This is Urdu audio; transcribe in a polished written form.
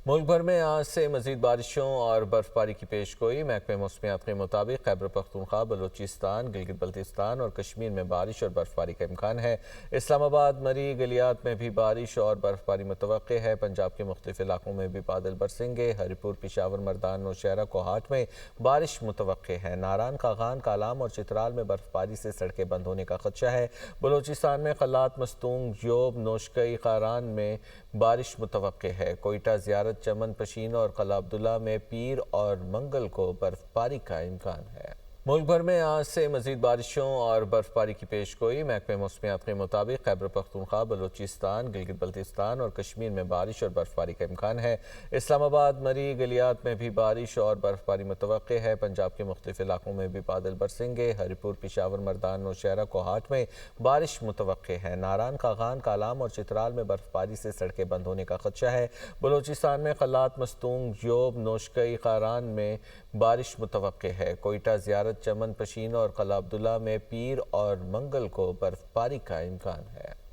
ملک بھر میں آج سے مزید بارشوں اور برفباری کی پیشگوئی۔ محکمہ موسمیات کے مطابق خیبر پختونخوا، بلوچستان، گلگت بلتستان اور کشمیر میں بارش اور برفباری کا امکان ہے۔ اسلام آباد، مری، گلیات میں بھی بارش اور برفباری متوقع ہے۔ پنجاب کے مختلف علاقوں میں بھی بادل برسیں گے۔ ہری پور، پشاور، مردان، نوشہرہ، کوہاٹ میں بارش متوقع ہے۔ ناران، کاغان، کالام اور چترال میں برفباری سے سڑکیں بند ہونے کا خدشہ ہے۔ بلوچستان میں قلات، مستونگ، جوب، نوشکئی، قاران میں بارش متوقع ہے۔ کوئٹہ، زیارت، چمن، پشین اور قلعہ عبداللہ میں پیر اور منگل کو برفباری کا امکان ہے۔ ملک بھر میں آج سے مزید بارشوں اور برفباری کی پیشگوئی۔ محکمہ موسمیات کے مطابق خیبر پختونخوا، بلوچستان، گلگت بلتستان اور کشمیر میں بارش اور برفباری کا امکان ہے۔ اسلام آباد، مری، گلیات میں بھی بارش اور برفباری متوقع ہے۔ پنجاب کے مختلف علاقوں میں بھی بادل برسیں گے۔ ہری پور، پشاور، مردان، نوشہرہ، کوہاٹ میں بارش متوقع ہے۔ ناران، کاغان، کالام اور چترال میں برفباری سے سڑکیں بند ہونے کا خدشہ ہے۔ بلوچستان میں قلات، مستونگ، جوب، نوشکئی، قاران میں بارش متوقع ہے۔ کوئٹہ، زیارت، چمن، پشین اور قلعہ عبداللہ میں پیر اور منگل کو برفباری کا امکان ہے۔